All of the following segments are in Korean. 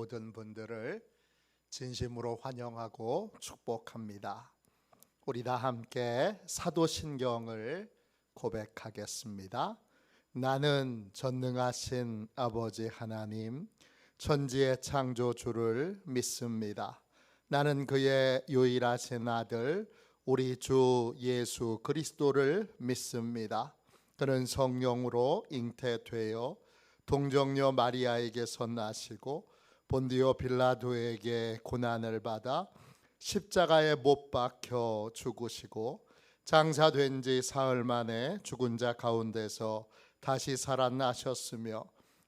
모든 분들을 진심으로 환영하고 축복합니다. 우리 다 함께 사도신경을 고백하겠습니다. 나는 전능하신 아버지 하나님, 천지의 창조주를 믿습니다. 나는 그의 유일하신 아들 우리 주 예수 그리스도를 믿습니다. 그는 성령으로 잉태되어 동정녀 마리아에게서 나시고 본디오 빌라도에게 고난을 받아 십자가에 못 박혀 죽으시고 장사된 지 사흘 만에 죽은 자 가운데서 다시 살아나셨으며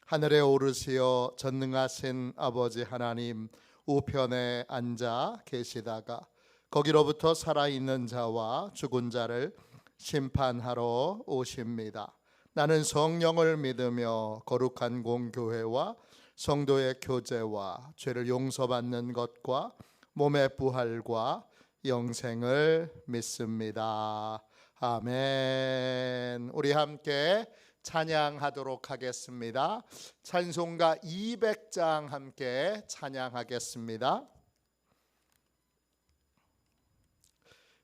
하늘에 오르시어 전능하신 아버지 하나님 우편에 앉아 계시다가 거기로부터 살아있는 자와 죽은 자를 심판하러 오십니다. 나는 성령을 믿으며 거룩한 공교회와 성도의 교제와 죄를 용서받는 것과 몸의 부활과 영생을 믿습니다. 아멘. 우리 함께 찬양하도록 하겠습니다. 찬송가 200장 함께 찬양하겠습니다.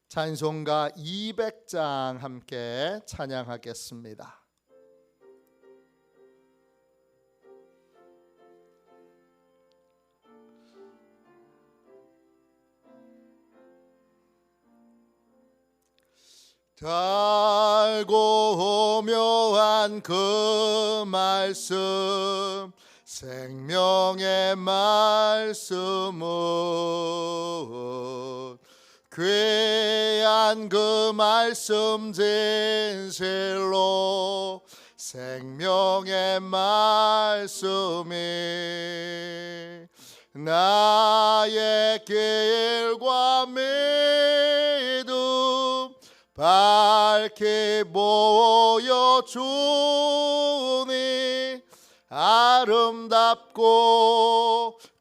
찬송가 200장 함께 찬양하겠습니다. 달고 오묘한 그 말씀, 생명의 말씀은 귀한 그 말씀 진실로 생명의 말씀이 나의 길과 믿음 밝히 보여주니 아름답고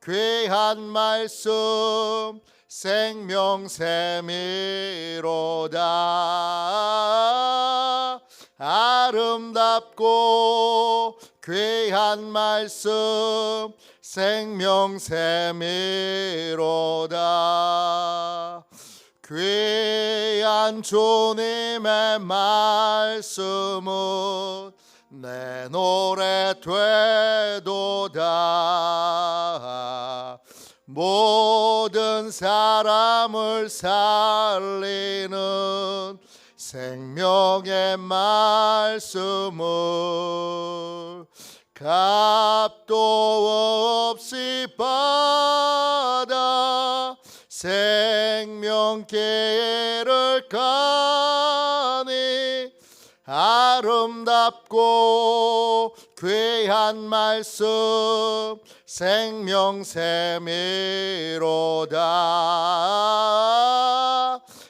귀한 말씀 생명샘이로다. 아름답고 귀한 말씀 생명샘이로다. 귀한 주님의 말씀은 내 노래 되도다. 모든 사람을 살리는 생명의 말씀을 값도 없이 받아 생명길을 가니 아름답고 귀한 말씀 생명샘이로다.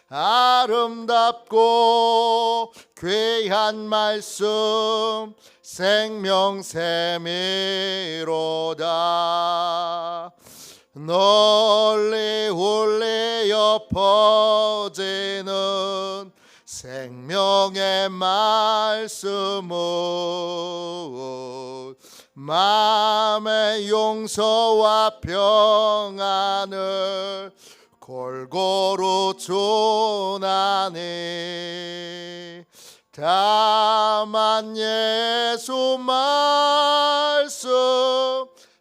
아름답고 귀한 말씀 생명샘이로다. 널리 울리어 퍼지는 생명의 말씀은 마음의 용서와 평안을 골고루 주나니 다만 예수 말씀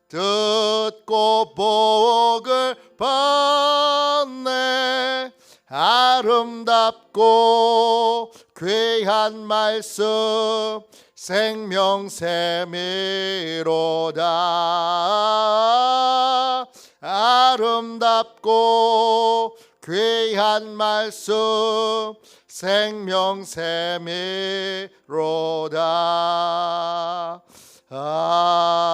듣고 복을 받네. 아름답고 귀한 말씀 생명샘이로다. 아름답고 귀한 말씀 생명샘이로다. 아멘.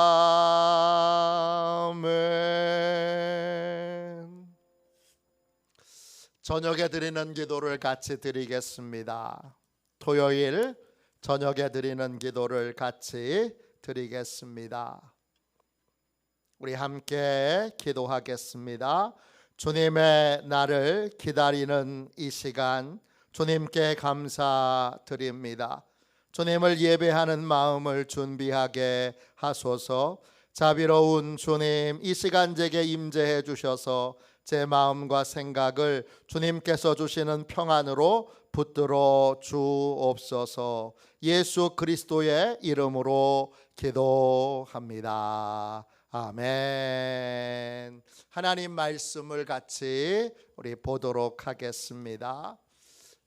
저녁에 드리는 기도를 같이 드리겠습니다. 토요일 저녁에 드리는 기도를 같이 드리겠습니다. 우리 함께 기도하겠습니다. 주님의 나를 기다리는 이 시간 주님께 감사드립니다. 주님을 예배하는 마음을 준비하게 하소서. 자비로운 주님, 이 시간 제게 임재해 주셔서 제 마음과 생각을 주님께서 주시는 평안으로 붙들어 주옵소서. 예수 그리스도의 이름으로 기도합니다. 아멘. 하나님 말씀을 같이 우리 보도록 하겠습니다.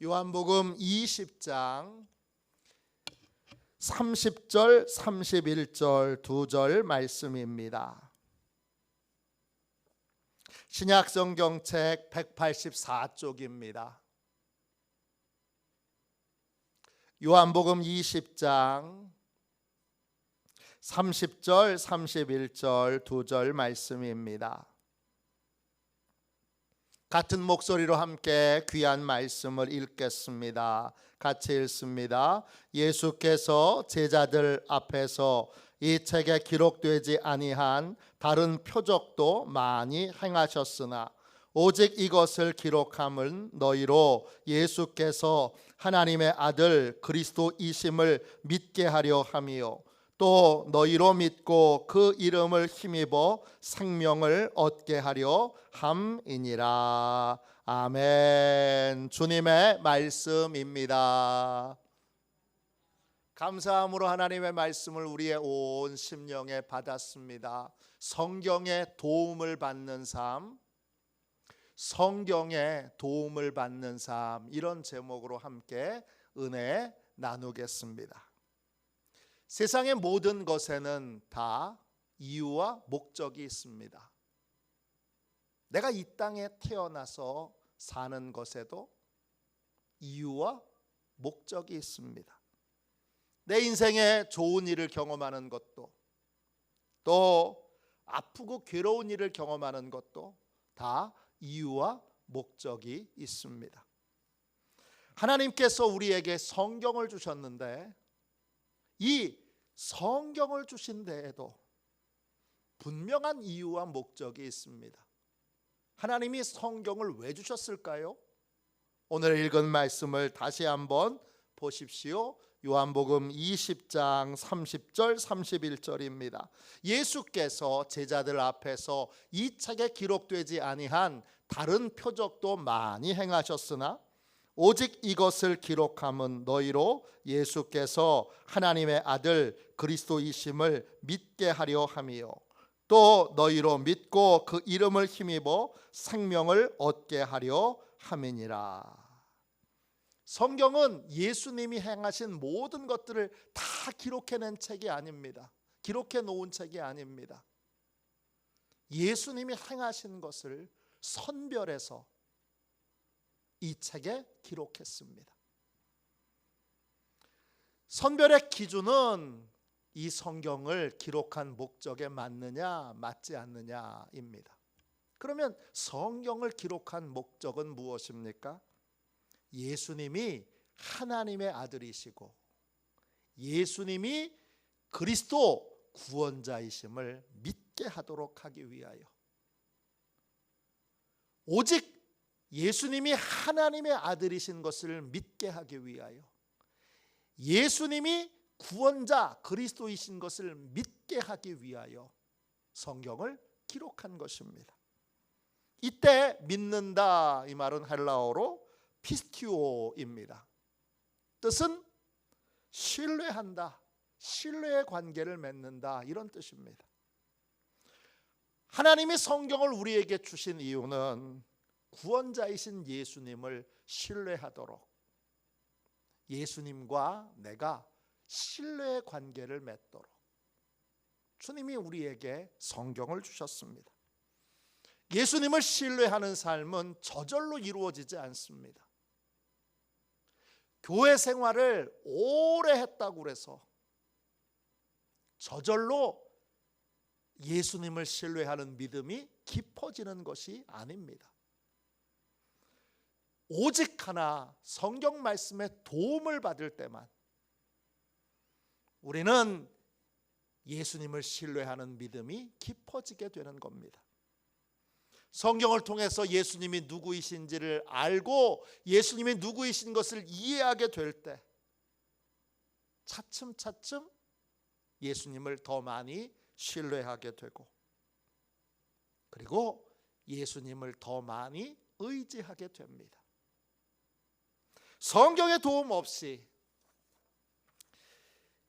요한복음 20장 30절, 31절 두 절 말씀입니다. 신약성경책 184쪽입니다. 요한복음 20장 30절, 31절 두 절 말씀입니다. 같은 목소리로 함께 귀한 말씀을 읽겠습니다. 같이 읽습니다. 예수께서 제자들 앞에서 이 책에 기록되지 아니한 다른 표적도 많이 행하셨으나 오직 이것을 기록함은 너희로 예수께서 하나님의 아들 그리스도이심을 믿게 하려 함이요 또 너희로 믿고 그 이름을 힘입어 생명을 얻게 하려 함이니라. 아멘. 주님의 말씀입니다. 감사함으로 하나님의 말씀을 우리의 온 심령에 받았습니다. 성경의 도움을 받는 삶, 성경의 도움을 받는 삶, 이런 제목으로 함께 은혜 나누겠습니다. 세상의 모든 것에는 다 이유와 목적이 있습니다. 내가 이 땅에 태어나서 사는 것에도 이유와 목적이 있습니다. 내 인생에 좋은 일을 경험하는 것도, 또 아프고 괴로운 일을 경험하는 것도 다 이유와 목적이 있습니다. 하나님께서 우리에게 성경을 주셨는데 이 성경을 주신 데에도 분명한 이유와 목적이 있습니다. 하나님이 성경을 왜 주셨을까요? 오늘 읽은 말씀을 다시 한번 보십시오. 요한복음 20장 30절 31절입니다. 예수께서 제자들 앞에서 이 책에 기록되지 아니한 다른 표적도 많이 행하셨으나 오직 이것을 기록함은 너희로 예수께서 하나님의 아들 그리스도이심을 믿게 하려 함이요 또 너희로 믿고 그 이름을 힘입어 생명을 얻게 하려 함이니라. 성경은 예수님이 행하신 모든 것들을 다 기록해낸 책이 아닙니다. 기록해 놓은 책이 아닙니다. 예수님이 행하신 것을 선별해서 이 책에 기록했습니다. 선별의 기준은 이 성경을 기록한 목적에 맞느냐 맞지 않느냐입니다. 그러면 성경을 기록한 목적은 무엇입니까? 예수님이 하나님의 아들이시고 예수님이 그리스도 구원자이심을 믿게 하도록 하기 위하여, 오직 예수님이 하나님의 아들이신 것을 믿게 하기 위하여, 예수님이 구원자 그리스도이신 것을 믿게 하기 위하여 성경을 기록한 것입니다. 이때 믿는다 이 말은 헬라어로 피스티오입니다. 뜻은 신뢰한다, 신뢰의 관계를 맺는다, 이런 뜻입니다. 하나님이 성경을 우리에게 주신 이유는 구원자이신 예수님을 신뢰하도록, 예수님과 내가 신뢰의 관계를 맺도록 주님이 우리에게 성경을 주셨습니다. 예수님을 신뢰하는 삶은 저절로 이루어지지 않습니다. 교회 생활을 오래 했다고 해서 저절로 예수님을 신뢰하는 믿음이 깊어지는 것이 아닙니다. 오직 하나 성경 말씀의 도움을 받을 때만 우리는 예수님을 신뢰하는 믿음이 깊어지게 되는 겁니다. 성경을 통해서 예수님이 누구이신지를 알고 예수님이 누구이신 것을 이해하게 될 때 차츰차츰 예수님을 더 많이 신뢰하게 되고, 그리고 예수님을 더 많이 의지하게 됩니다. 성경의 도움 없이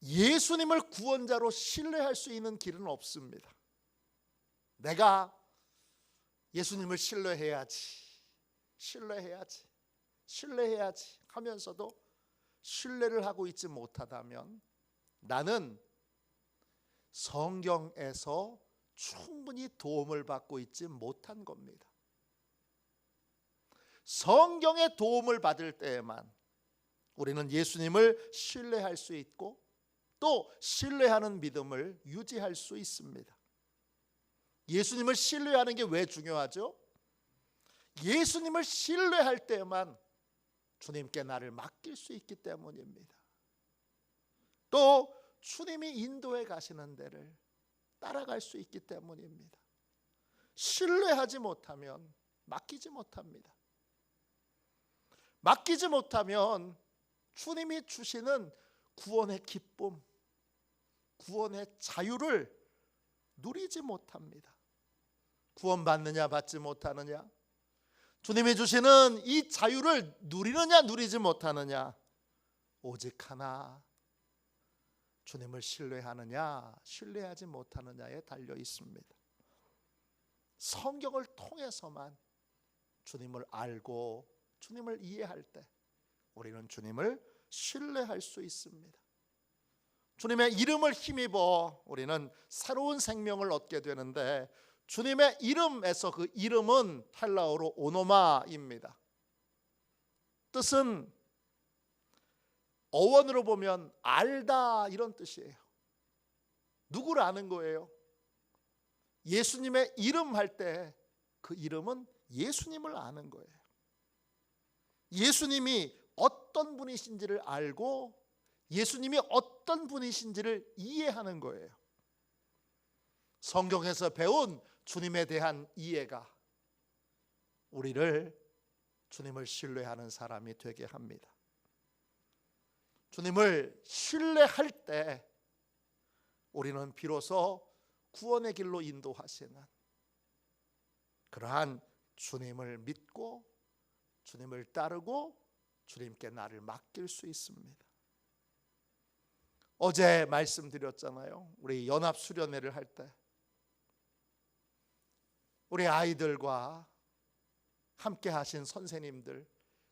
예수님을 구원자로 신뢰할 수 있는 길은 없습니다. 내가 예수님을 신뢰해야지 하면서도 신뢰를 하고 있지 못하다면 나는 성경에서 충분히 도움을 받고 있지 못한 겁니다. 성경의 도움을 받을 때에만 우리는 예수님을 신뢰할 수 있고 또 신뢰하는 믿음을 유지할 수 있습니다. 예수님을 신뢰하는 게 왜 중요하죠? 예수님을 신뢰할 때만 주님께 나를 맡길 수 있기 때문입니다. 또 주님이 인도해 가시는 데를 따라갈 수 있기 때문입니다. 신뢰하지 못하면 맡기지 못합니다. 맡기지 못하면 주님이 주시는 구원의 기쁨, 구원의 자유를 누리지 못합니다. 구원받느냐 받지 못하느냐, 주님이 주시는 이 자유를 누리느냐 누리지 못하느냐, 오직 하나, 주님을 신뢰하느냐 신뢰하지 못하느냐에 달려 있습니다. 성경을 통해서만 주님을 알고 주님을 이해할 때 우리는 주님을 신뢰할 수 있습니다. 주님의 이름을 힘입어 우리는 새로운 생명을 얻게 되는데, 주님의 이름에서 그 이름은 헬라어로 오노마입니다. 뜻은 어원으로 보면 알다 이런 뜻이에요. 누구를 아는 거예요? 예수님의 이름 할 때 그 이름은 예수님을 아는 거예요. 예수님이 어떤 분이신지를 알고 예수님이 어떤 분이신지를 이해하는 거예요. 성경에서 배운 주님에 대한 이해가 우리를 주님을 신뢰하는 사람이 되게 합니다. 주님을 신뢰할 때 우리는 비로소 구원의 길로 인도하시는 그러한 주님을 믿고 주님을 따르고 주님께 나를 맡길 수 있습니다. 어제 말씀드렸잖아요. 우리 연합수련회를 할 때 우리 아이들과 함께 하신 선생님들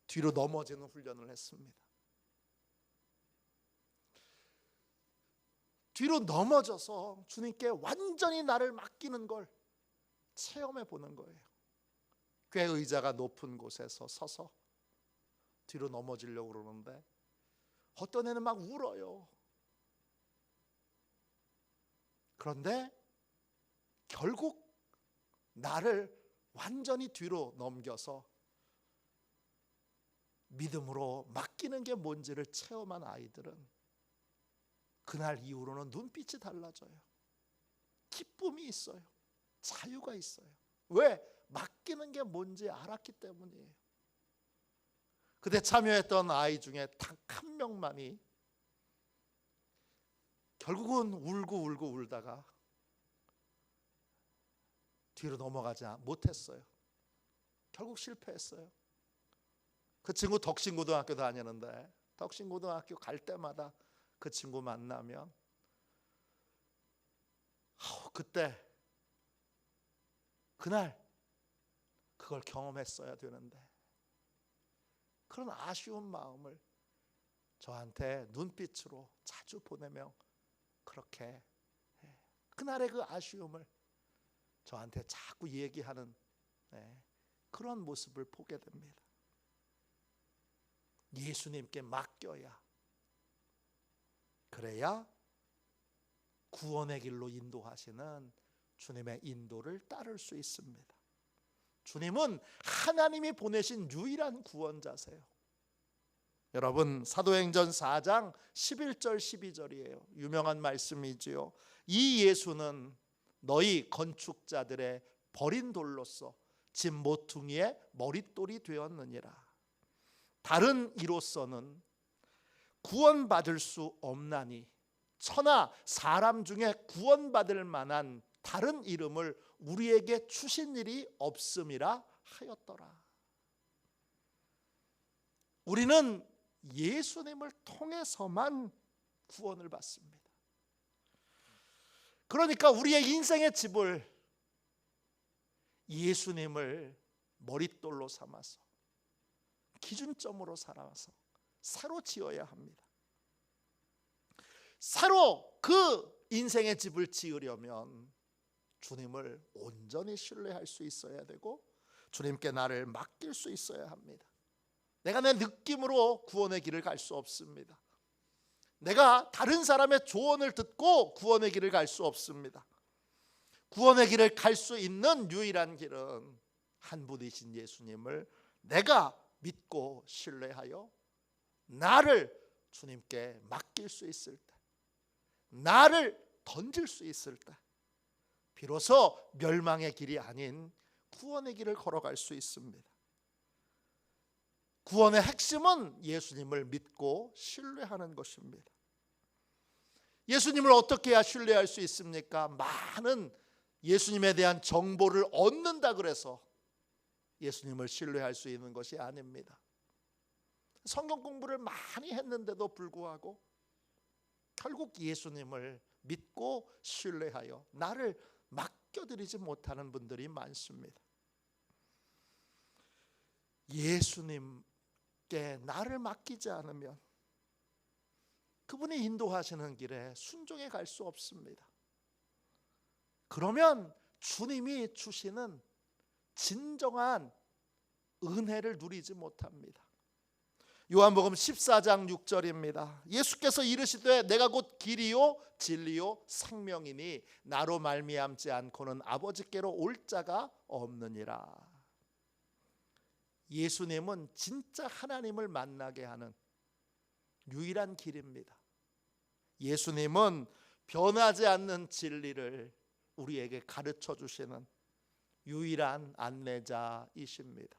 뒤로 넘어지는 훈련을 했습니다. 뒤로 넘어져서 주님께 완전히 나를 맡기는 걸 체험해 보는 거예요. 꽤 의자가 높은 곳에서 서서 뒤로 넘어지려고 그러는데 어떤 애는 막 울어요. 그런데 결국 나를 완전히 뒤로 넘겨서 믿음으로 맡기는 게 뭔지를 체험한 아이들은 그날 이후로는 눈빛이 달라져요. 기쁨이 있어요. 자유가 있어요. 왜? 맡기는 게 뭔지 알았기 때문이에요. 그때 참여했던 아이 중에 단 한 명만이 결국은 울고 울다가 뒤로 넘어가지 못했어요. 결국 실패했어요. 그 친구 덕신고등학교 다니는데 덕신고등학교 갈 때마다 그 친구 만나면 그때 그날 그걸 경험했어야 되는데, 그런 아쉬운 마음을 저한테 눈빛으로 자주 보내며 그렇게 그날의 그 아쉬움을 저한테 자꾸 얘기하는 그런 모습을 보게 됩니다. 예수님께 맡겨야, 그래야 구원의 길로 인도하시는 주님의 인도를 따를 수 있습니다. 주님은 하나님이 보내신 유일한 구원자세요. 여러분, 사도행전 4장 11절 12절이에요. 유명한 말씀이지요. 이 예수는 너희 건축자들의 버린 돌로서 집 모퉁이의 머릿돌이 되었느니라. 다른 이로서는 구원받을 수 없나니 천하 사람 중에 구원받을 만한 다른 이름을 우리에게 주신 일이 없음이라 하였더라. 우리는 예수님을 통해서만 구원을 받습니다. 그러니까 우리의 인생의 집을 예수님을 머릿돌로 삼아서 기준점으로 살아서 새로 지어야 합니다. 새로 그 인생의 집을 지으려면 주님을 온전히 신뢰할 수 있어야 되고 주님께 나를 맡길 수 있어야 합니다. 내가 내 느낌으로 구원의 길을 갈 수 없습니다. 내가 다른 사람의 조언을 듣고 구원의 길을 갈 수 없습니다. 구원의 길을 갈 수 있는 유일한 길은 한 분이신 예수님을 내가 믿고 신뢰하여 나를 주님께 맡길 수 있을 때, 나를 던질 수 있을 때 비로소 멸망의 길이 아닌 구원의 길을 걸어갈 수 있습니다. 구원의 핵심은 예수님을 믿고 신뢰하는 것입니다. 예수님을 어떻게 해야 신뢰할 수 있습니까? 많은 예수님에 대한 정보를 얻는다 그래서 예수님을 신뢰할 수 있는 것이 아닙니다. 성경 공부를 많이 했는데도 불구하고 결국 예수님을 믿고 신뢰하여 나를 맡겨드리지 못하는 분들이 많습니다. 예수님께 나를 맡기지 않으면 그분이 인도하시는 길에 순종해 갈 수 없습니다. 그러면 주님이 주시는 진정한 은혜를 누리지 못합니다. 요한복음 14장 6절입니다. 예수께서 이르시되 내가 곧 길이요 진리요 생명이니 나로 말미암지 않고는 아버지께로 올 자가 없느니라. 예수님은 진짜 하나님을 만나게 하는 유일한 길입니다. 예수님은 변하지 않는 진리를 우리에게 가르쳐 주시는 유일한 안내자이십니다.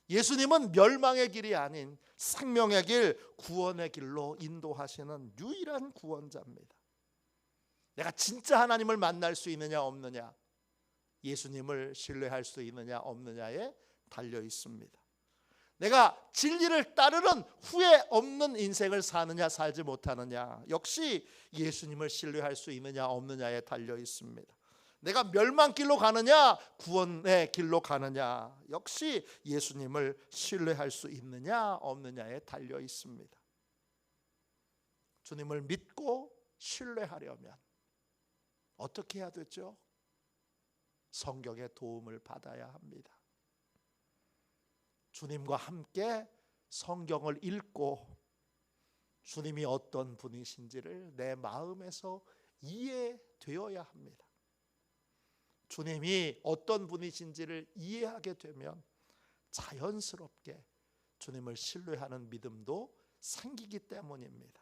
예수님은 멸망의 길이 아닌 생명의 길, 구원의 길로 인도하시는 유일한 구원자입니다. 내가 진짜 하나님을 만날 수 있느냐 없느냐, 예수님을 신뢰할 수 있느냐 없느냐에 달려 있습니다. 내가 진리를 따르는 후회 없는 인생을 사느냐 살지 못하느냐, 역시 예수님을 신뢰할 수 있느냐 없느냐에 달려 있습니다. 내가 멸망길로 가느냐 구원의 길로 가느냐, 역시 예수님을 신뢰할 수 있느냐 없느냐에 달려 있습니다. 주님을 믿고 신뢰하려면 어떻게 해야 되죠? 성경의 도움을 받아야 합니다. 주님과 함께 성경을 읽고 주님이 어떤 분이신지를 내 마음에서 이해되어야 합니다. 주님이 어떤 분이신지를 이해하게 되면 자연스럽게 주님을 신뢰하는 믿음도 생기기 때문입니다.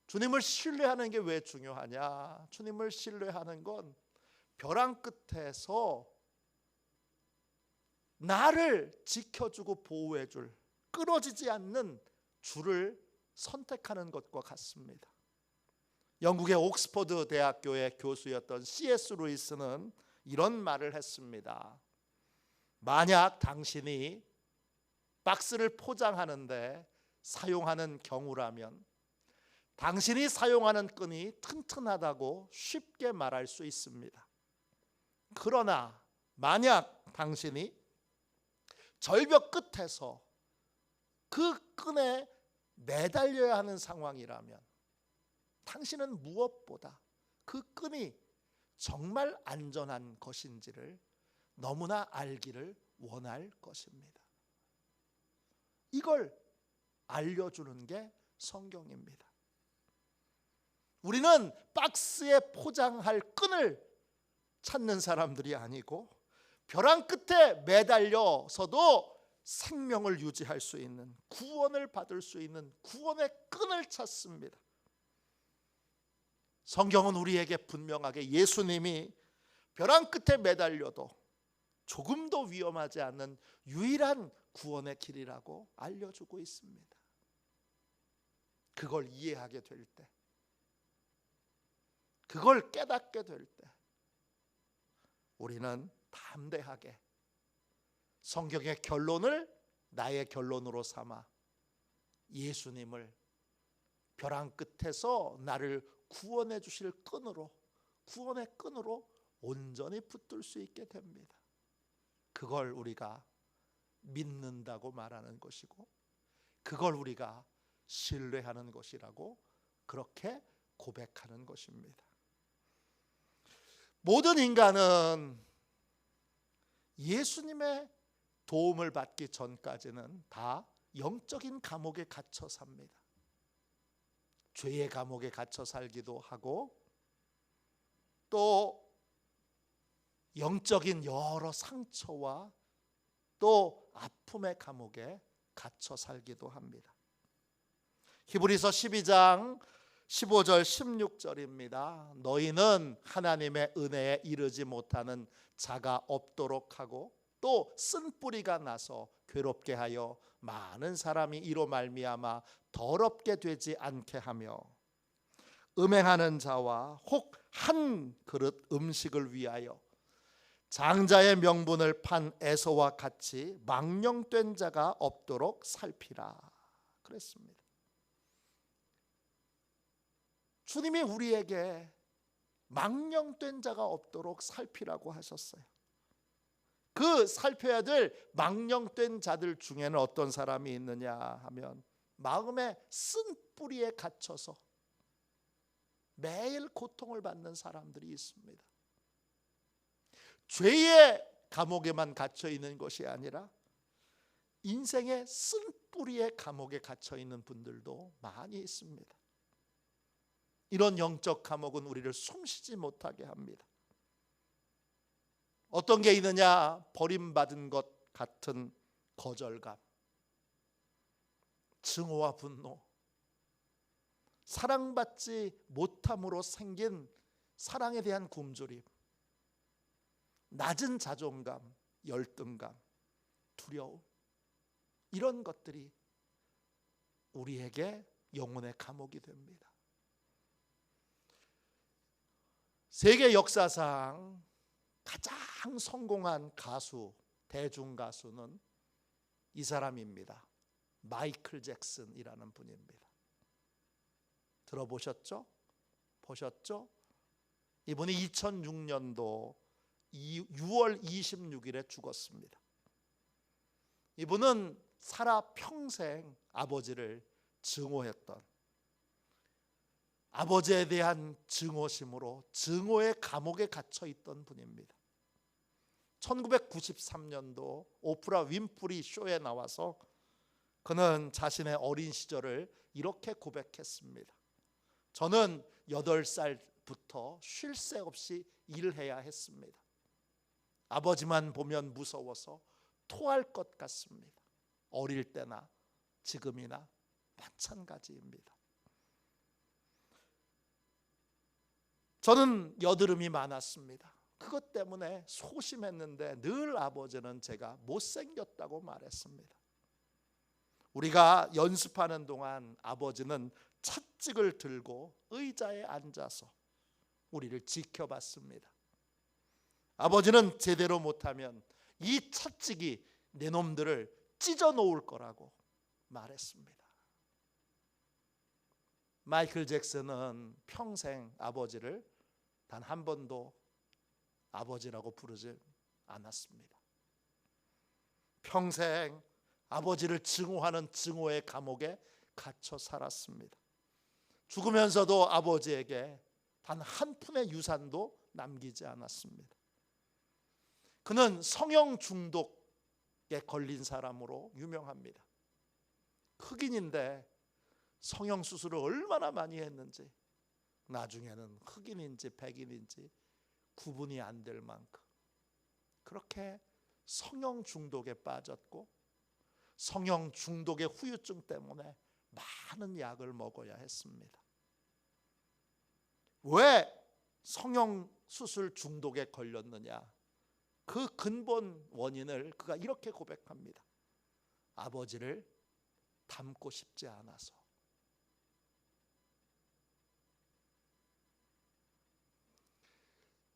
주님을 신뢰하는 게 왜 중요하냐? 주님을 신뢰하는 건 벼랑 끝에서 나를 지켜주고 보호해줄 끊어지지 않는 줄을 선택하는 것과 같습니다. 영국의 옥스퍼드 대학교의 교수였던 C.S. 루이스는 이런 말을 했습니다. 만약 당신이 박스를 포장하는데 사용하는 경우라면 당신이 사용하는 끈이 튼튼하다고 쉽게 말할 수 있습니다. 그러나 만약 당신이 절벽 끝에서 그 끈에 매달려야 하는 상황이라면 당신은 무엇보다 그 끈이 정말 안전한 것인지를 너무나 알기를 원할 것입니다. 이걸 알려주는 게 성경입니다. 우리는 박스에 포장할 끈을 찾는 사람들이 아니고 벼랑 끝에 매달려서도 생명을 유지할 수 있는, 구원을 받을 수 있는 구원의 끈을 찾습니다. 성경은 우리에게 분명하게 예수님이 벼랑 끝에 매달려도 조금도 위험하지 않는 유일한 구원의 길이라고 알려주고 있습니다. 그걸 이해하게 될 때 그걸 깨닫게 될 때 우리는 담대하게 성경의 결론을 나의 결론으로 삼아 예수님을 벼랑 끝에서 나를 구원해 주실 끈으로, 구원의 끈으로 온전히 붙들 수 있게 됩니다. 그걸 우리가 믿는다고 말하는 것이고, 그걸 우리가 신뢰하는 것이라고 그렇게 고백하는 것입니다. 모든 인간은 예수님의 도움을 받기 전까지는 다 영적인 감옥에 갇혀 삽니다. 죄의 감옥에 갇혀 살기도 하고, 또 영적인 여러 상처와 또 아픔의 감옥에 갇혀 살기도 합니다. 히브리서 12장 15절 16절입니다. 너희는 하나님의 은혜에 이르지 못하는 자가 없도록 하고 또 쓴뿌리가 나서 괴롭게 하여 많은 사람이 이로 말미암아 더럽게 되지 않게 하며 음행하는 자와 혹 한 그릇 음식을 위하여 장자의 명분을 판 에서와 같이 망령된 자가 없도록 살피라 그랬습니다. 주님이 우리에게 망령된 자가 없도록 살피라고 하셨어요. 그 살펴야 될 망령된 자들 중에는 어떤 사람이 있느냐 하면 마음의 쓴뿌리에 갇혀서 매일 고통을 받는 사람들이 있습니다. 죄의 감옥에만 갇혀 있는 것이 아니라 인생의 쓴뿌리의 감옥에 갇혀 있는 분들도 많이 있습니다. 이런 영적 감옥은 우리를 숨쉬지 못하게 합니다. 어떤 게 있느냐? 버림받은 것 같은 거절감, 증오와 분노, 사랑받지 못함으로 생긴 사랑에 대한 굶주림, 낮은 자존감, 열등감, 두려움, 이런 것들이 우리에게 영혼의 감옥이 됩니다. 세계 역사상 가장 성공한 가수, 대중 가수는 이 사람입니다. 마이클 잭슨이라는 분입니다. 들어보셨죠? 보셨죠? 이분이 2006년도 6월 26일에 죽었습니다. 이분은 살아 평생 아버지를 증오했던, 아버지에 대한 증오심으로 증오의 감옥에 갇혀 있던 분입니다. 1993년도 오프라 윈프리 쇼에 나와서 그는 자신의 어린 시절을 이렇게 고백했습니다. 저는 8살부터 쉴 새 없이 일해야 했습니다. 아버지만 보면 무서워서 토할 것 같습니다. 어릴 때나 지금이나 마찬가지입니다. 저는 여드름이 많았습니다. 그것 때문에 소심했는데 늘 아버지는 제가 못생겼다고 말했습니다. 우리가 연습하는 동안 아버지는 찻집을 들고 의자에 앉아서 우리를 지켜봤습니다. 아버지는 제대로 못하면 이 찻집이 내 놈들을 찢어 놓을 거라고 말했습니다. 마이클 잭슨은 평생 아버지를 단 한 번도 아버지라고 부르지 않았습니다. 평생 아버지를 증오하는 증오의 감옥에 갇혀 살았습니다. 죽으면서도 아버지에게 단 한 푼의 유산도 남기지 않았습니다. 그는 성형 중독에 걸린 사람으로 유명합니다. 흑인인데 성형 수술을 얼마나 많이 했는지 나중에는 흑인인지 백인인지 구분이 안 될 만큼 그렇게 성형 중독에 빠졌고, 성형 중독의 후유증 때문에 많은 약을 먹어야 했습니다. 왜 성형 수술 중독에 걸렸느냐? 그 근본 원인을 그가 이렇게 고백합니다. 아버지를 닮고 싶지 않아서.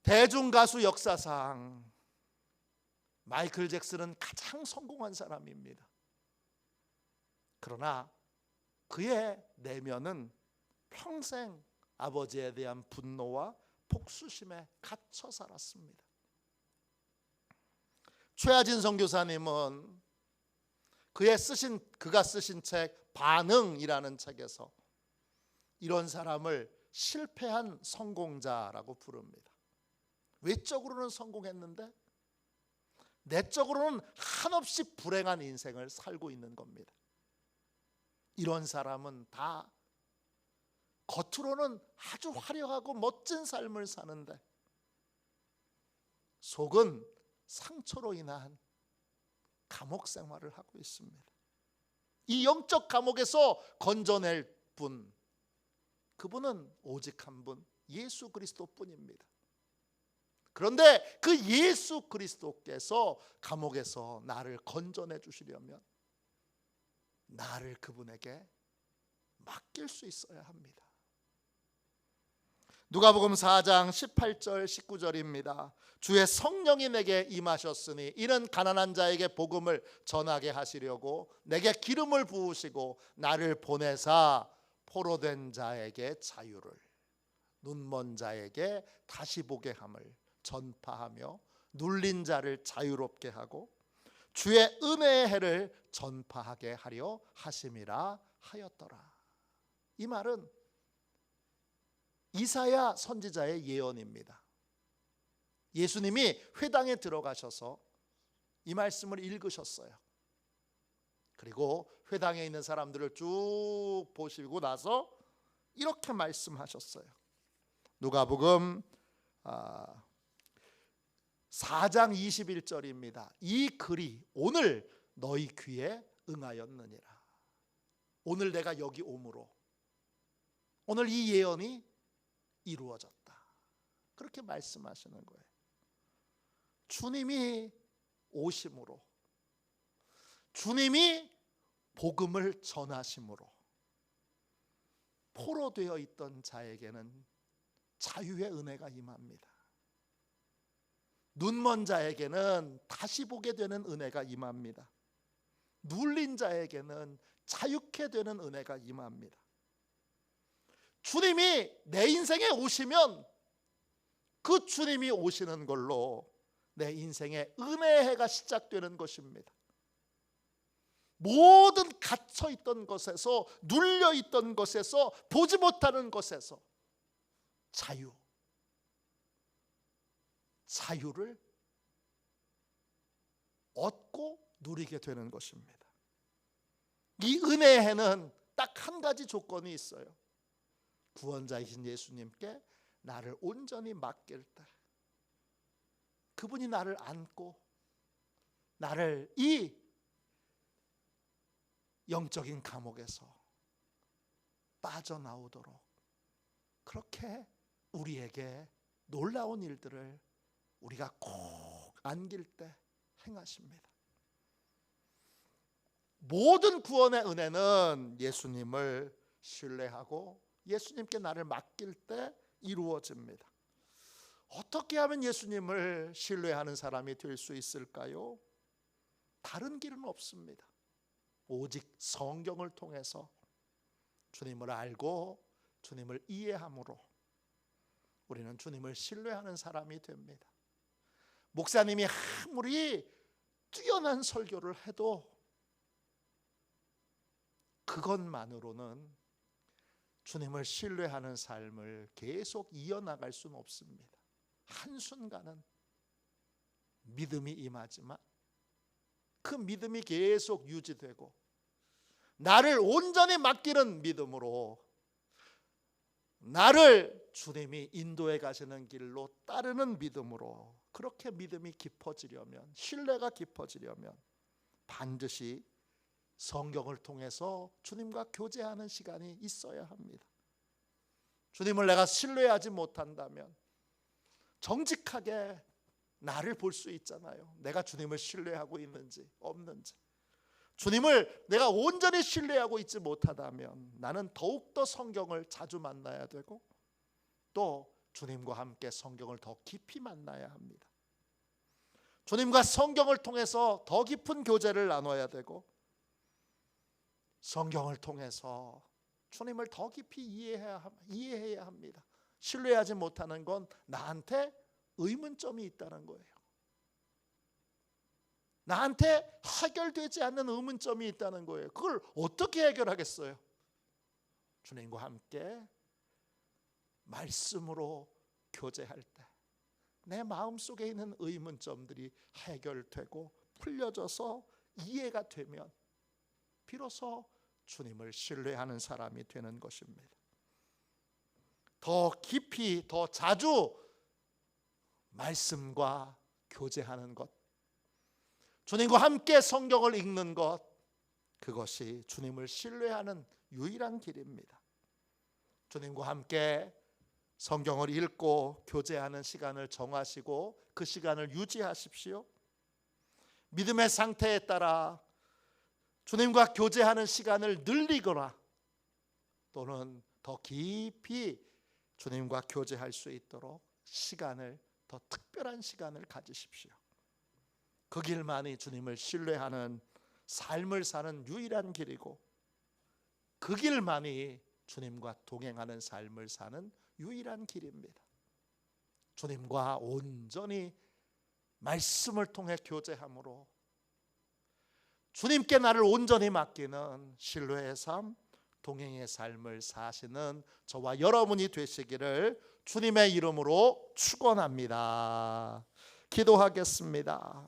대중가수 역사상 마이클 잭슨은 가장 성공한 사람입니다. 그러나 그의 내면은 평생 아버지에 대한 분노와 복수심에 갇혀 살았습니다. 최하진 선교사님은 그가 쓰신 책 반응이라는 책에서 이런 사람을 실패한 성공자라고 부릅니다. 외적으로는 성공했는데 내적으로는 한없이 불행한 인생을 살고 있는 겁니다. 이런 사람은 다 겉으로는 아주 화려하고 멋진 삶을 사는데 속은 상처로 인한 감옥 생활을 하고 있습니다. 이 영적 감옥에서 건져낼 분, 그분은 오직 한 분, 예수 그리스도뿐입니다. 그런데 그 예수 그리스도께서 감옥에서 나를 건져내 주시려면 나를 그분에게 맡길 수 있어야 합니다. 누가복음 4장 18절 19절입니다. 주의 성령이 내게 임하셨으니 이는 가난한 자에게 복음을 전하게 하시려고 내게 기름을 부으시고 나를 보내사 포로된 자에게 자유를, 눈먼 자에게 다시 보게 함을 전파하며 눌린 자를 자유롭게 하고 주의 은혜의 해를 전파하게 하려 하심이라 하였더라. 이 말은 이사야 선지자의 예언입니다. 예수님이 회당에 들어가셔서 이 말씀을 읽으셨어요. 그리고 회당에 있는 사람들을 쭉 보시고 나서 이렇게 말씀하셨어요. 누가복음 4장 21절입니다. 이 글이 오늘 너희 귀에 응하였느니라. 오늘 내가 여기 오므로 오늘 이 예언이 이루어졌다. 그렇게 말씀하시는 거예요. 주님이 오심으로, 주님이 복음을 전하심으로 포로되어 있던 자에게는 자유의 은혜가 임합니다. 눈먼 자에게는 다시 보게 되는 은혜가 임합니다. 눌린 자에게는 자유케 되는 은혜가 임합니다. 주님이 내 인생에 오시면 그 주님이 오시는 걸로 내 인생의 은혜의 해가 시작되는 것입니다. 모든 갇혀있던 것에서, 눌려있던 것에서, 보지 못하는 것에서 자유를 얻고 누리게 되는 것입니다. 이 은혜의 해는 딱 한 가지 조건이 있어요. 구원자이신 예수님께 나를 온전히 맡길 때, 그분이 나를 안고 나를 이 영적인 감옥에서 빠져나오도록 그렇게 우리에게 놀라운 일들을 우리가 꼭 안길 때 행하십니다. 모든 구원의 은혜는 예수님을 신뢰하고 예수님께 나를 맡길 때 이루어집니다. 어떻게 하면 예수님을 신뢰하는 사람이 될 수 있을까요? 다른 길은 없습니다. 오직 성경을 통해서 주님을 알고 주님을 이해함으로 우리는 주님을 신뢰하는 사람이 됩니다. 목사님이 아무리 뛰어난 설교를 해도 그것만으로는 주님을 신뢰하는 삶을 계속 이어나갈 수는 없습니다. 한순간은 믿음이 임하지만 그 믿음이 계속 유지되고 나를 온전히 맡기는 믿음으로 나를 주님이 인도해 가시는 길로 따르는 믿음으로 그렇게 믿음이 깊어지려면, 신뢰가 깊어지려면 반드시 성경을 통해서 주님과 교제하는 시간이 있어야 합니다. 주님을 내가 신뢰하지 못한다면 정직하게 나를 볼 수 있잖아요. 내가 주님을 신뢰하고 있는지 없는지. 주님을 내가 온전히 신뢰하고 있지 못하다면 나는 더욱더 성경을 자주 만나야 되고 또 주님과 함께 성경을 더 깊이 만나야 합니다. 주님과 성경을 통해서 더 깊은 교제를 나눠야 되고, 성경을 통해서 주님을 더 깊이 이해해야 합니다. 신뢰하지 못하는 건 나한테 의문점이 있다는 거예요. 나한테 해결되지 않는 의문점이 있다는 거예요. 그걸 어떻게 해결하겠어요? 주님과 함께 말씀으로 교제할 때 내 마음속에 있는 의문점들이 해결되고 풀려져서 이해가 되면 비로소 주님을 신뢰하는 사람이 되는 것입니다. 더 깊이, 더 자주 말씀과 교제하는 것, 주님과 함께 성경을 읽는 것, 그것이 주님을 신뢰하는 유일한 길입니다. 주님과 함께 성경을 읽고 교제하는 시간을 정하시고 그 시간을 유지하십시오. 믿음의 상태에 따라 주님과 교제하는 시간을 늘리거나 또는 더 깊이 주님과 교제할 수 있도록 시간을, 더 특별한 시간을 가지십시오. 그 길만이 주님을 신뢰하는 삶을 사는 유일한 길이고, 그 길만이 주님과 동행하는 삶을 사는 유일한 길입니다. 주님과 온전히 말씀을 통해 교제함으로 주님께 나를 온전히 맡기는 신뢰의 삶, 동행의 삶을 사시는 저와 여러분이 되시기를 주님의 이름으로 축원합니다. 기도하겠습니다.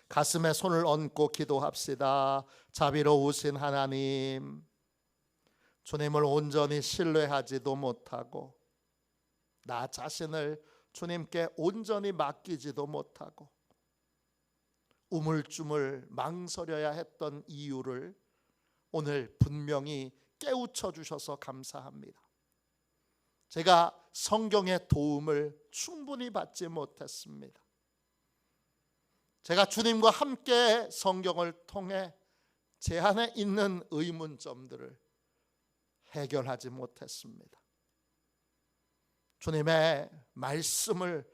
가슴에 손을 얹고 기도합시다. 자비로우신 하나님, 주님을 온전히 신뢰하지도 못하고 나 자신을 주님께 온전히 맡기지도 못하고 우물쭈물 망설여야 했던 이유를 오늘 분명히 깨우쳐 주셔서 감사합니다. 제가 성경의 도움을 충분히 받지 못했습니다. 제가 주님과 함께 성경을 통해 제 안에 있는 의문점들을 해결하지 못했습니다. 주님의 말씀을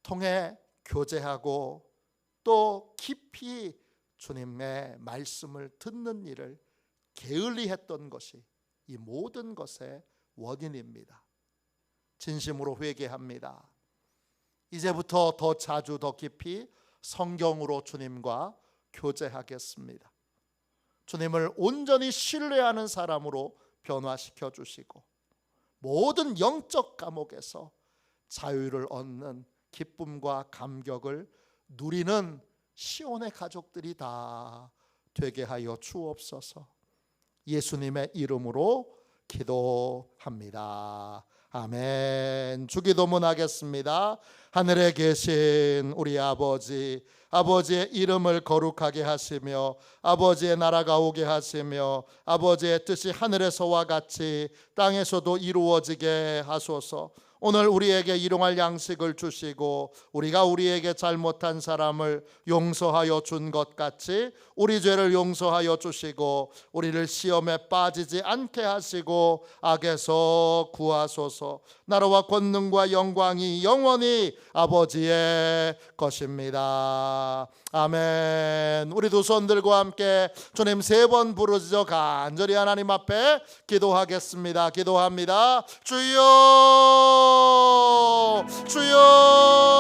통해 교제하고 또 깊이 주님의 말씀을 듣는 일을 게을리했던 것이 이 모든 것의 원인입니다. 진심으로 회개합니다. 이제부터 더 자주 더 깊이 성경으로 주님과 교제하겠습니다. 주님을 온전히 신뢰하는 사람으로 변화시켜 주시고 모든 영적 감옥에서 자유를 얻는 기쁨과 감격을 누리는 시온의 가족들이 다 되게 하여 주옵소서. 예수님의 이름으로 기도합니다. 아멘. 주기도문 하겠습니다. 하늘에 계신 우리 아버지, 아버지의 이름을 거룩하게 하시며 아버지의 나라가 오게 하시며 아버지의 뜻이 하늘에서와 같이 땅에서도 이루어지게 하소서. 오늘 우리에게 일용할 양식을 주시고 우리가 우리에게 잘못한 사람을 용서하여 준 것 같이 우리 죄를 용서하여 주시고 우리를 시험에 빠지지 않게 하시고 악에서 구하소서. 나라와 권능과 영광이 영원히 아버지의 것입니다. 아멘. 우리 두 손 들고 함께 주님 3번 부르짖어 간절히 하나님 앞에 기도하겠습니다. 기도합니다. 주여, 주여.